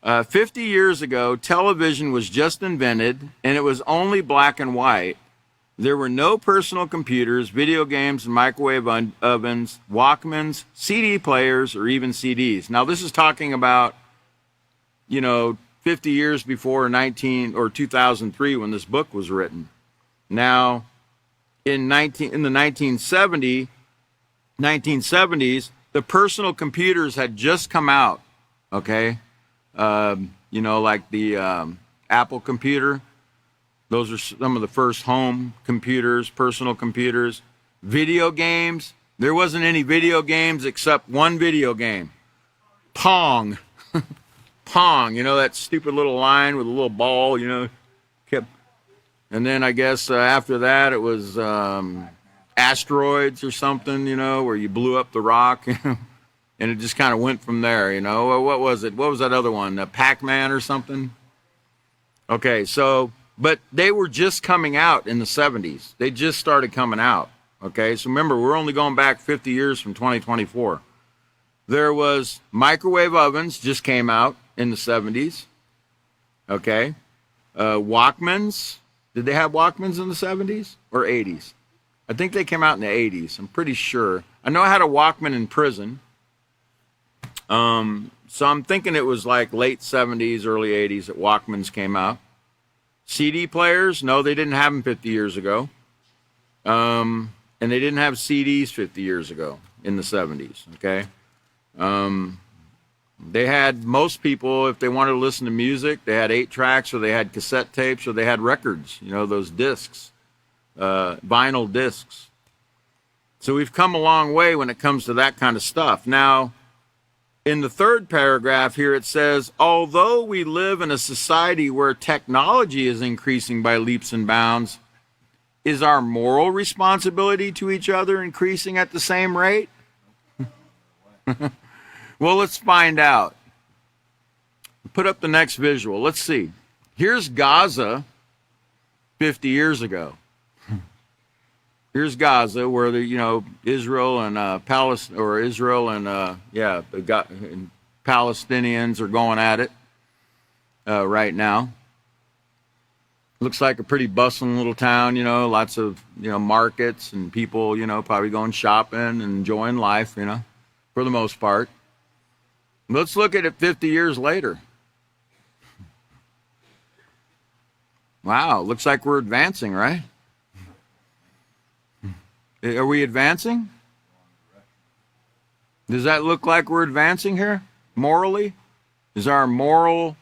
50 years ago, television was just invented, and it was only black and white. There were no personal computers, video games, microwave ovens, Walkmans, CD players, or even CDs. Now, this is talking about, 50 years before 2003 when this book was written. Now, in the 1970s, the personal computers had just come out, okay? Like the Apple computer. Those are some of the first home computers, personal computers. Video games. There wasn't any video games except one video game. Pong. Pong, that stupid little line with a little ball, kept. And then I guess after that it was asteroids or something, where you blew up the rock, and it just kind of went from there, What was it? What was that other one? Pac-Man or something? Okay, so, but they were just coming out in the 70s. They just started coming out, okay? So remember, we're only going back 50 years from 2024. There was microwave ovens just came out in the 70s, okay? Walkmans, did they have Walkmans in the 70s or 80s? I think they came out in the 80s, I'm pretty sure. I know I had a Walkman in prison. So I'm thinking it was like late 70s, early 80s that Walkmans came out. CD players, no, they didn't have them 50 years ago. And they didn't have CDs 50 years ago in the 70s, okay? They had, most people, if they wanted to listen to music, they had 8 tracks or they had cassette tapes or they had records, those discs, vinyl discs. So we've come a long way when it comes to that kind of stuff. Now, in the third paragraph here, it says, although we live in a society where technology is increasing by leaps and bounds, is our moral responsibility to each other increasing at the same rate? Well, let's find out. Put up the next visual. Let's see. Here's Gaza 50 years ago. Here's Gaza, where Israel and Palestinians are going at it right now. Looks like a pretty bustling little town, lots of markets and people, probably going shopping and enjoying life, for the most part. Let's look at it 50 years later. Wow, looks like we're advancing, right? Are we advancing? Does that look like we're advancing here morally? Is our moral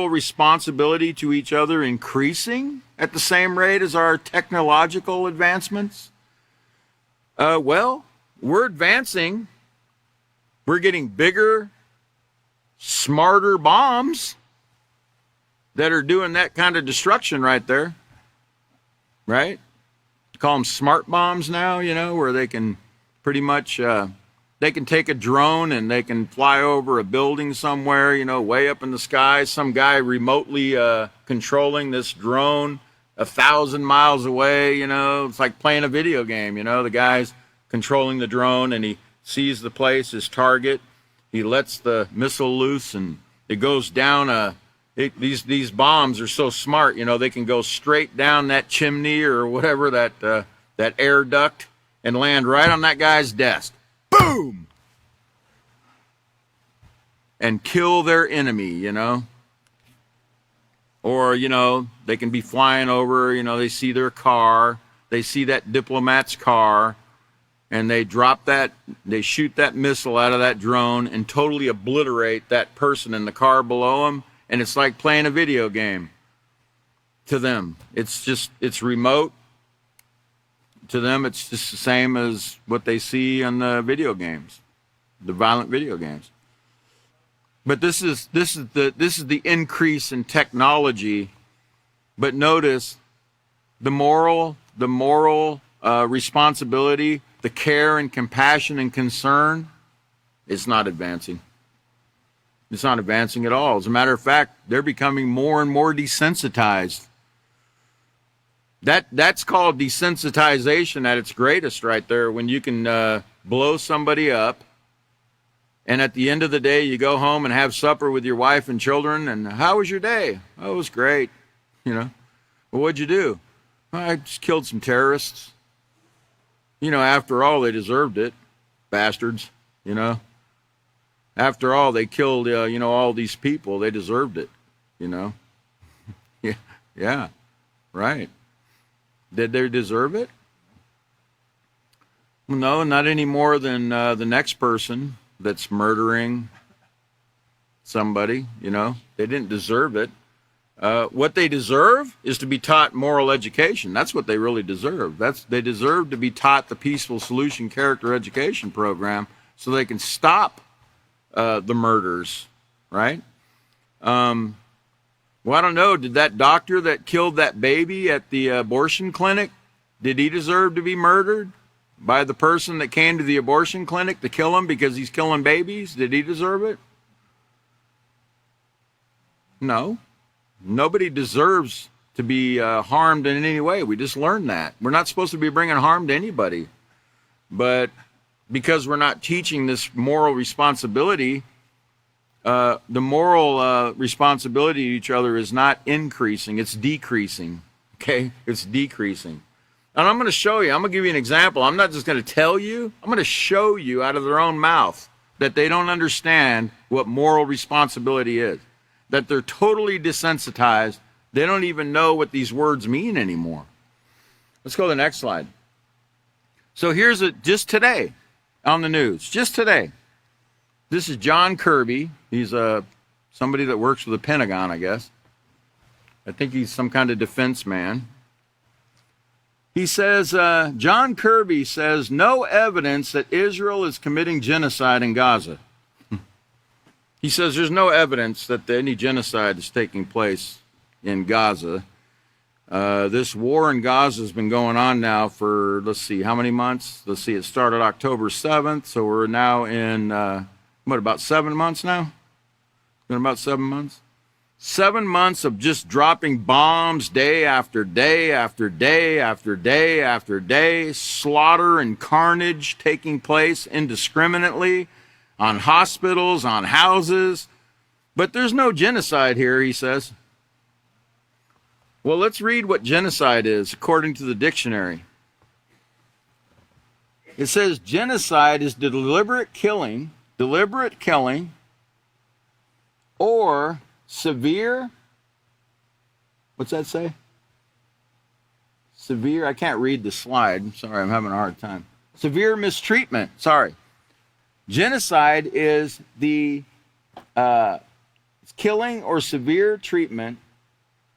responsibility to each other increasing at the same rate as our technological advancements? Well, we're advancing. We're getting bigger, smarter bombs that are doing that kind of destruction right there. Right? Call them smart bombs now, where they can pretty much, they can take a drone and they can fly over a building somewhere, way up in the sky. Some guy remotely controlling this drone 1,000 miles away, It's like playing a video game, The guy's controlling the drone and he sees the place, his target. He lets the missile loose and it goes down these bombs are so smart, they can go straight down that chimney or whatever, that air duct, and land right on that guy's desk. Boom! And kill their enemy, Or, they can be flying over, they see their car, they see that diplomat's car, and they shoot that missile out of that drone and totally obliterate that person in the car below them. And it's like playing a video game to them. It's remote. To them, it's just the same as what they see in the video games, the violent video games. But this is the increase in technology. But notice the moral responsibility, the care and compassion and concern, it's not advancing. It's not advancing at all. As a matter of fact, they're becoming more and more desensitized. That's called desensitization at its greatest right there, when you can blow somebody up, and at the end of the day, you go home and have supper with your wife and children, and how was your day? Oh, it was great. Well, what'd you do? I just killed some terrorists. After all, they deserved it. Bastards, After all, they killed, all these people. They deserved it, Yeah, right. Did they deserve it? No, not any more than the next person that's murdering somebody, They didn't deserve it. What they deserve is to be taught moral education. That's what they really deserve. They deserve to be taught the Peaceful Solution Character Education Program so they can stop the murders, right? Well, I don't know. Did that doctor that killed that baby at the abortion clinic, did he deserve to be murdered by the person that came to the abortion clinic to kill him because he's killing babies? Did he deserve it? No. Nobody deserves to be harmed in any way. We just learned that. We're not supposed to be bringing harm to anybody. But because we're not teaching this moral responsibility, the moral responsibility to each other is not increasing, it's decreasing. Okay? It's decreasing. And I'm going to show you, I'm going to give you an example. I'm not just going to tell you, I'm going to show you out of their own mouth that they don't understand what moral responsibility is, that they're totally desensitized. They don't even know what these words mean anymore. Let's go to the next slide. So here's just today on the news, just today. This is John Kirby. He's somebody that works for the Pentagon, I guess. I think he's some kind of defense man. He says, John Kirby says, no evidence that Israel is committing genocide in Gaza. He says there's no evidence that any genocide is taking place in Gaza. This war in Gaza has been going on now for, let's see, how many months? Let's see, it started October 7th, so we're now in, about 7 months now? Been about 7 months? 7 months of just dropping bombs day after day after day after day after day, slaughter and carnage taking place indiscriminately on hospitals, on houses. But there's no genocide here, he says. Well, let's read what genocide is according to the dictionary. It says genocide is deliberate killing, or severe, what's that say? Severe, I can't read the slide. Sorry, I'm having a hard time. Severe mistreatment, sorry. Genocide is the killing or severe treatment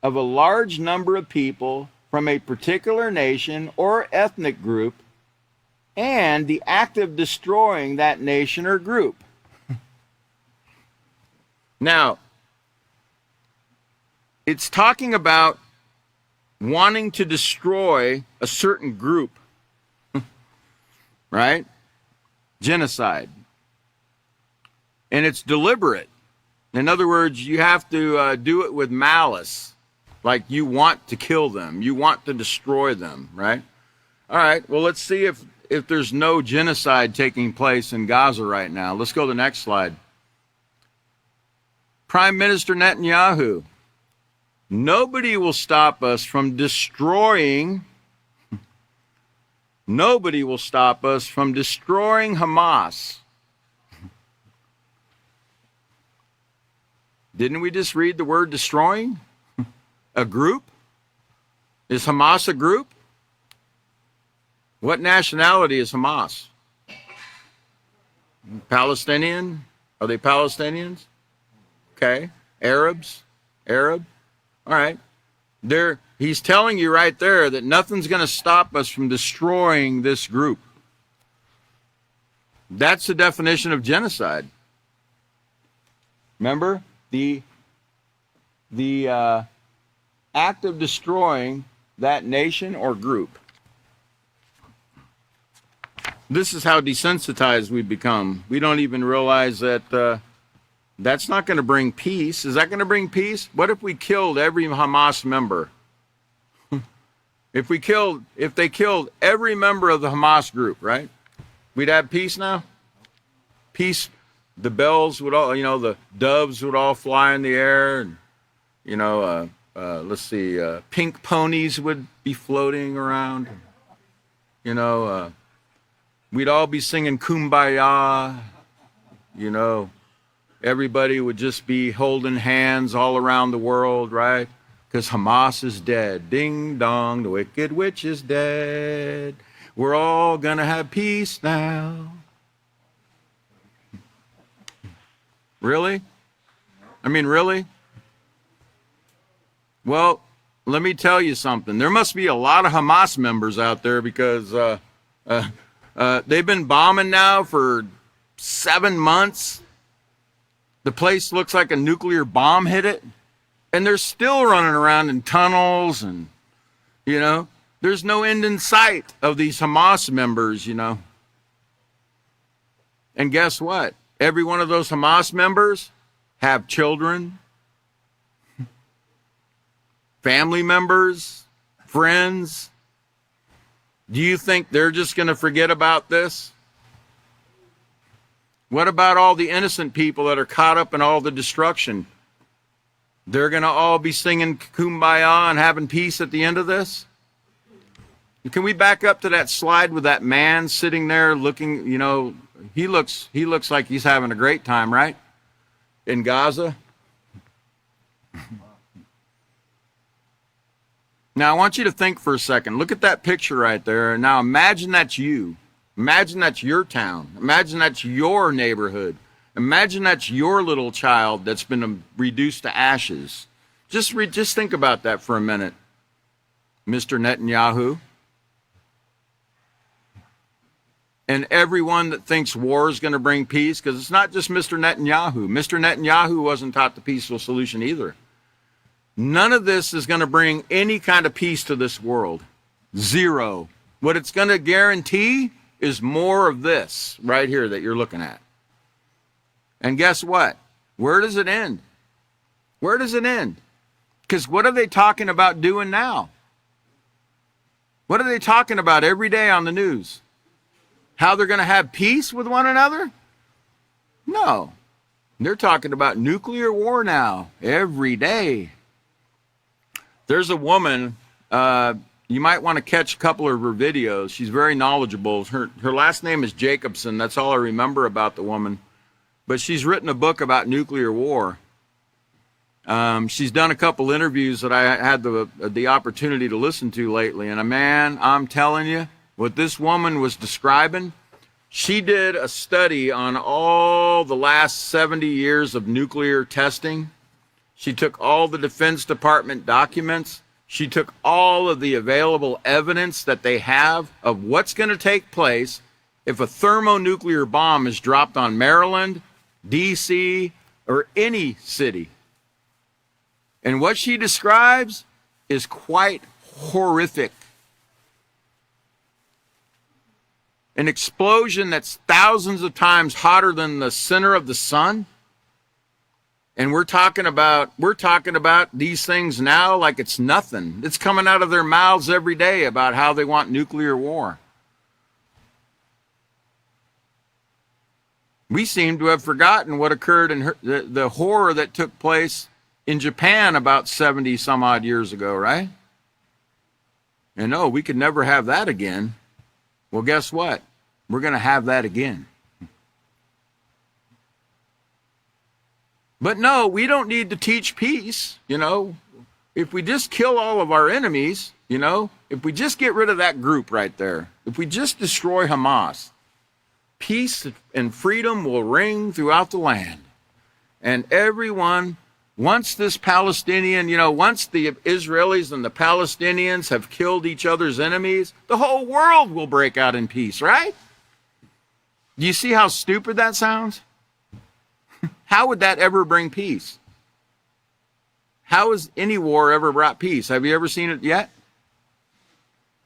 of a large number of people from a particular nation or ethnic group and the act of destroying that nation or group. Now, it's talking about wanting to destroy a certain group, right? Genocide. And it's deliberate. In other words, you have to do it with malice. Like you want to kill them. You want to destroy them, right? All right, well, let's see if there's no genocide taking place in Gaza right now. Let's go to the next slide. Prime Minister Netanyahu. Nobody will stop us from destroying. Nobody will stop us from destroying Hamas. Didn't we just read the word destroying? A group? Is Hamas a group? What nationality is Hamas? Palestinian? Are they Palestinians? Okay. Arabs? Arab? All right. He's telling you right there that nothing's going to stop us from destroying this group. That's the definition of genocide. Remember? The act of destroying that nation or group. This is how desensitized we become. We don't even realize that that's not going to bring peace. Is that going to bring peace? What if we killed every Hamas member? If they killed every member of the Hamas group, right? We'd have peace now? Peace, the bells would all, the doves would all fly in the air, and, let's see, pink ponies would be floating around. We'd all be singing Kumbaya. Everybody would just be holding hands all around the world, right? Because Hamas is dead. Ding dong, the wicked witch is dead. We're all gonna have peace now. Really? Really? Well, let me tell you something. There must be a lot of Hamas members out there, because they've been bombing now for 7 months. The place looks like a nuclear bomb hit it. And they're still running around in tunnels, and, there's no end in sight of these Hamas members, And guess what? Every one of those Hamas members have children, family members, friends. Do you think they're just going to forget about this? What about all the innocent people that are caught up in all the destruction? They're going to all be singing Kumbaya and having peace at the end of this? Can we back up to that slide with that man sitting there looking, he looks like he's having a great time, right? In Gaza. Now, I want you to think for a second. Look at that picture right there. Now, imagine that's you. Imagine that's your town. Imagine that's your neighborhood. Imagine that's your little child that's been reduced to ashes. Just think about that for a minute, Mr. Netanyahu. And everyone that thinks war is going to bring peace, because it's not just Mr. Netanyahu. Mr. Netanyahu wasn't taught the peaceful solution either. None of this is going to bring any kind of peace to this world. Zero. What it's going to guarantee is more of this right here that you're looking at. And guess what? Where does it end? Where does it end? Because what are they talking about doing now? What are they talking about every day on the news? How they're going to have peace with one another? No. They're talking about nuclear war now, every day. There's a woman, you might want to catch a couple of her videos. She's very knowledgeable. Her last name is Jacobson. That's all I remember about the woman. But she's written a book about nuclear war. She's done a couple interviews that I had the opportunity to listen to lately. And man, I'm telling you, what this woman was describing, she did a study on all the last 70 years of nuclear testing. She took all the Defense Department documents. She took all of the available evidence that they have of what's going to take place if a thermonuclear bomb is dropped on Maryland, D.C., or any city. And what she describes is quite horrific. An explosion that's thousands of times hotter than the center of the sun. And we're talking about these things now like it's nothing. It's coming out of their mouths every day about how they want nuclear war. We seem to have forgotten what occurred in the horror that took place in Japan about 70 some odd years ago, right? And no, we could never have that again. Well, guess what? We're going to have that again. But no, we don't need to teach peace, If we just kill all of our enemies, if we just get rid of that group right there, if we just destroy Hamas, peace and freedom will ring throughout the land. And everyone, once this Palestinian, once the Israelis and the Palestinians have killed each other's enemies, the whole world will break out in peace, right? Do you see how stupid that sounds? How would that ever bring peace? How has any war ever brought peace? Have you ever seen it yet?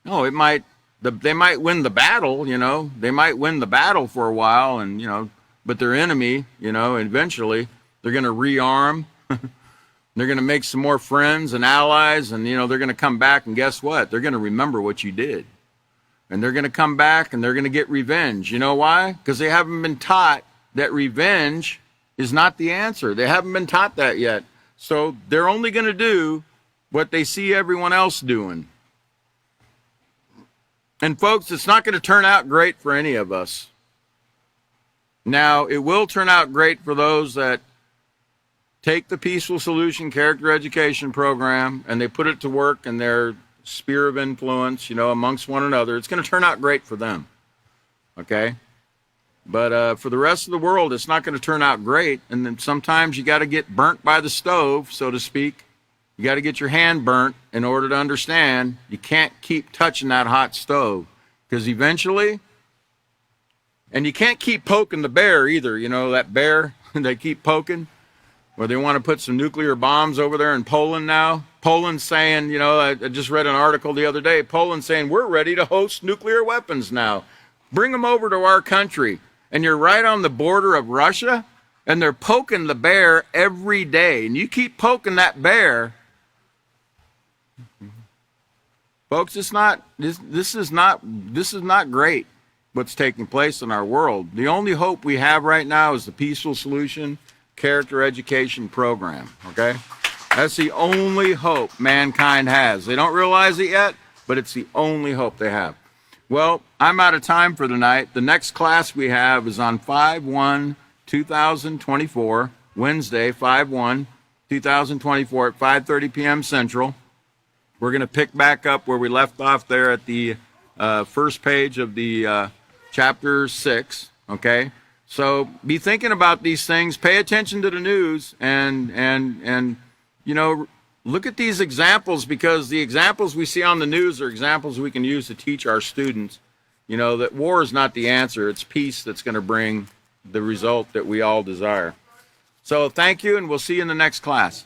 No, it might. They might win the battle, you know. They might win the battle for a while, and you know, but their enemy, you know, eventually they're going to rearm. They're going to make some more friends and allies, and you know, they're going to come back, and guess what? They're going to remember what you did, and they're going to come back, and they're going to get revenge. You know why? Because they haven't been taught that revenge is not the answer. They haven't been taught that yet, so they're only going to do what they see everyone else doing. And folks, it's not going to turn out great for any of us. Now, it will turn out great for those that take the Peaceful Solution Character Education program and they put it to work in their sphere of influence, you know, amongst one another. It's going to turn out great for them. Okay? But for the rest of the world, it's not going to turn out great. And then sometimes you got to get burnt by the stove, so to speak. You got to get your hand burnt in order to understand you can't keep touching that hot stove, because eventually, and you can't keep poking the bear either. You know, that bear they keep poking, where they want to put some nuclear bombs over there in Poland now. Poland's saying, you know, I just read an article the other day, Poland's saying, we're ready to host nuclear weapons now. Bring them over to our country. And you're right on the border of Russia, and they're poking the bear every day. And you keep poking that bear. Folks, this is not great what's taking place in our world. The only hope we have right now is the Peaceful Solution Character Education program, okay? That's the only hope mankind has. They don't realize it yet, but it's the only hope they have. Well, I'm out of time for tonight. The next class we have is on 5/1/2024, Wednesday, 5/1/2024 at 5:30 p.m. Central. We're going to pick back up where we left off there at the first page of the chapter 6, okay? So be thinking about these things. Pay attention to the news and you know, look at these examples, because the examples we see on the news are examples we can use to teach our students, you know, that war is not the answer. It's peace that's going to bring the result that we all desire. So thank you, and we'll see you in the next class.